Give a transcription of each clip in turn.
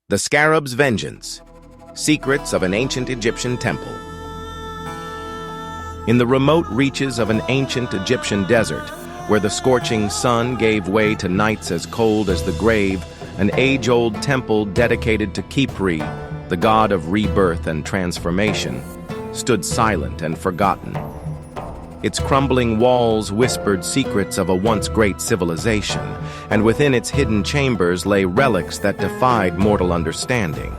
The Scarab's Vengeance. Secrets of an Ancient Egyptian Temple. In the remote reaches of an ancient Egyptian desert, where the scorching sun gave way to nights as cold as the grave, an age-old temple dedicated to Khepri, the god of rebirth and transformation, stood silent and forgotten. Its crumbling walls whispered secrets of a once great civilization, and within its hidden chambers lay relics that defied mortal understanding.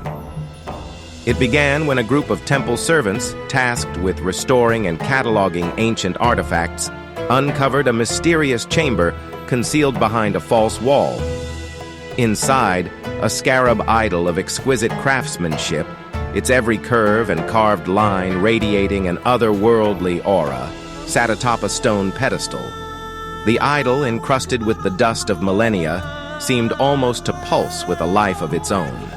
It began when a group of temple servants, tasked with restoring and cataloging ancient artifacts, uncovered a mysterious chamber concealed behind a false wall. Inside, a scarab idol of exquisite craftsmanship, its every curve and carved line radiating an otherworldly aura, sat atop a stone pedestal. The idol, encrusted with the dust of millennia, seemed almost to pulse with a life of its own.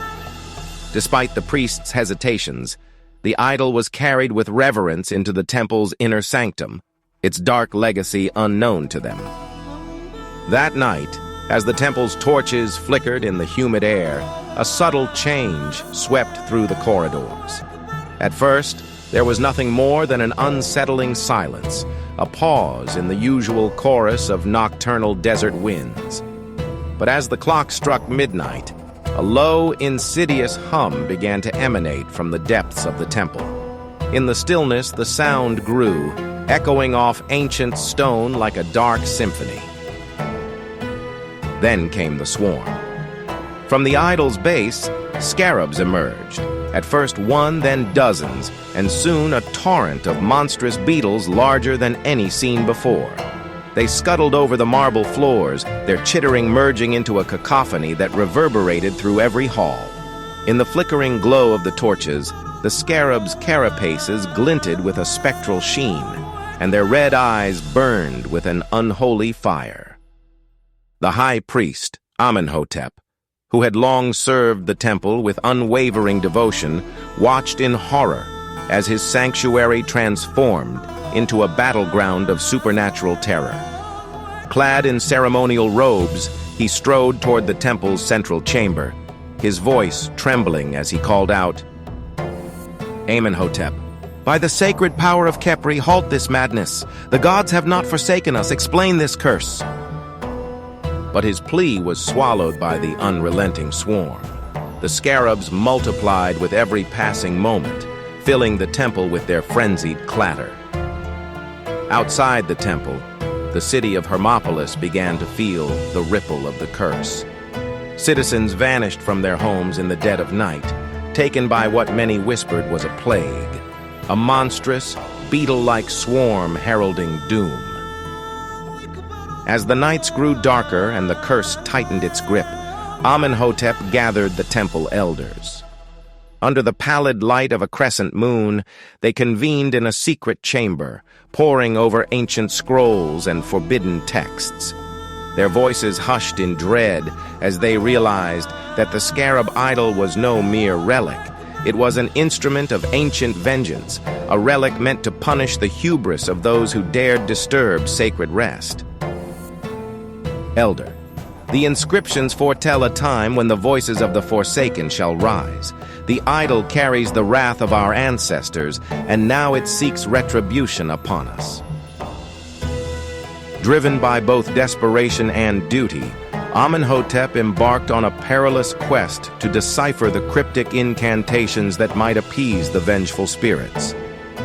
Despite the priest's hesitations, the idol was carried with reverence into the temple's inner sanctum, its dark legacy unknown to them. That night, as the temple's torches flickered in the humid air, a subtle change swept through the corridors. At first, there was nothing more than an unsettling silence, a pause in the usual chorus of nocturnal desert winds. But as the clock struck midnight, a low, insidious hum began to emanate from the depths of the temple. In the stillness, the sound grew, echoing off ancient stone like a dark symphony. Then came the swarm. From the idol's base, scarabs emerged. At first one, then dozens, and soon a torrent of monstrous beetles larger than any seen before. They scuttled over the marble floors, their chittering merging into a cacophony that reverberated through every hall. In the flickering glow of the torches, the scarabs' carapaces glinted with a spectral sheen, and their red eyes burned with an unholy fire. The high priest, Amenhotep, who had long served the temple with unwavering devotion, watched in horror as his sanctuary transformed into a battleground of supernatural terror. Clad in ceremonial robes, he strode toward the temple's central chamber, his voice trembling as he called out, "Amenhotep, by the sacred power of Khepri, halt this madness. The gods have not forsaken us. Explain this curse." But his plea was swallowed by the unrelenting swarm. The scarabs multiplied with every passing moment, filling the temple with their frenzied clatter. Outside the temple, the city of Hermopolis began to feel the ripple of the curse. Citizens vanished from their homes in the dead of night, taken by what many whispered was a plague, a monstrous, beetle-like swarm heralding doom. As the nights grew darker and the curse tightened its grip, Amenhotep gathered the temple elders. Under the pallid light of a crescent moon, they convened in a secret chamber, poring over ancient scrolls and forbidden texts. Their voices hushed in dread as they realized that the scarab idol was no mere relic. It was an instrument of ancient vengeance, a relic meant to punish the hubris of those who dared disturb sacred rest. Elder, the inscriptions foretell a time when the voices of the forsaken shall rise. The idol carries the wrath of our ancestors, and now it seeks retribution upon us. Driven by both desperation and duty, Amenhotep embarked on a perilous quest to decipher the cryptic incantations that might appease the vengeful spirits.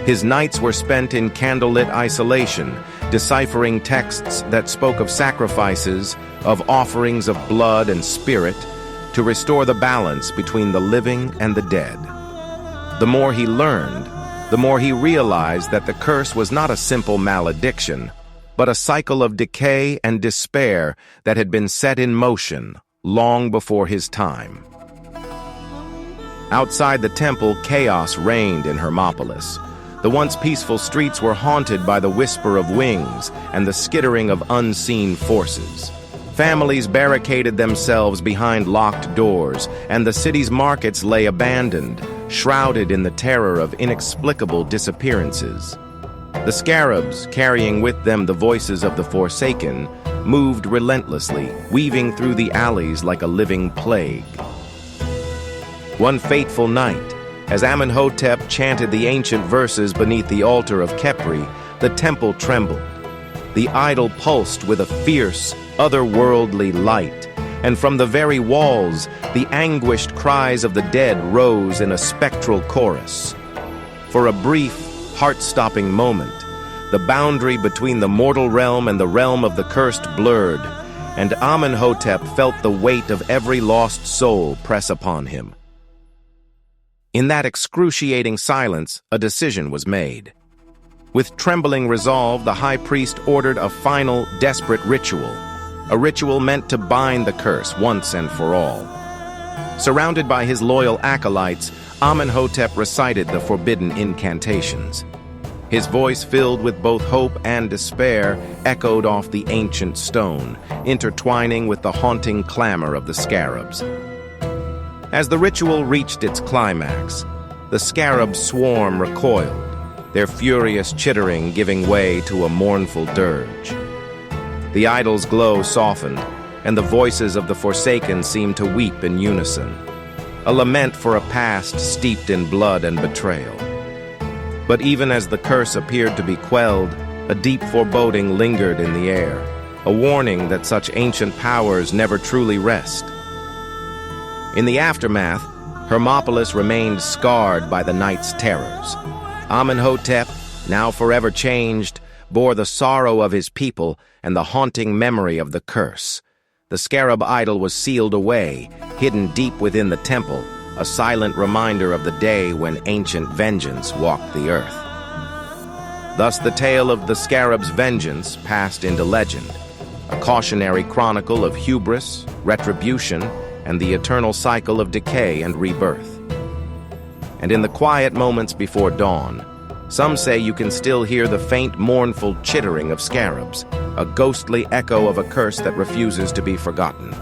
His nights were spent in candlelit isolation, deciphering texts that spoke of sacrifices, of offerings of blood and spirit, to restore the balance between the living and the dead. The more he learned, the more he realized that the curse was not a simple malediction, but a cycle of decay and despair that had been set in motion long before his time. Outside the temple, chaos reigned in Hermopolis. The once peaceful streets were haunted by the whisper of wings and the skittering of unseen forces. Families barricaded themselves behind locked doors, and the city's markets lay abandoned, shrouded in the terror of inexplicable disappearances. The scarabs, carrying with them the voices of the forsaken, moved relentlessly, weaving through the alleys like a living plague. One fateful night, as Amenhotep chanted the ancient verses beneath the altar of Khepri, the temple trembled. The idol pulsed with a fierce, otherworldly light, and from the very walls, the anguished cries of the dead rose in a spectral chorus. For a brief, heart-stopping moment, the boundary between the mortal realm and the realm of the cursed blurred, and Amenhotep felt the weight of every lost soul press upon him. In that excruciating silence, a decision was made. With trembling resolve, the high priest ordered a final, desperate ritual, a ritual meant to bind the curse once and for all. Surrounded by his loyal acolytes, Amenhotep recited the forbidden incantations. His voice, filled with both hope and despair, echoed off the ancient stone, intertwining with the haunting clamor of the scarabs. As the ritual reached its climax, the scarab swarm recoiled, their furious chittering giving way to a mournful dirge. The idol's glow softened, and the voices of the Forsaken seemed to weep in unison, a lament for a past steeped in blood and betrayal. But even as the curse appeared to be quelled, a deep foreboding lingered in the air, a warning that such ancient powers never truly rest. In the aftermath, Hermopolis remained scarred by the night's terrors. Amenhotep, now forever changed, bore the sorrow of his people and the haunting memory of the curse. The scarab idol was sealed away, hidden deep within the temple, a silent reminder of the day when ancient vengeance walked the earth. Thus the tale of the scarab's vengeance passed into legend, a cautionary chronicle of hubris, retribution, and the eternal cycle of decay and rebirth. And in the quiet moments before dawn, some say you can still hear the faint, mournful chittering of scarabs, a ghostly echo of a curse that refuses to be forgotten.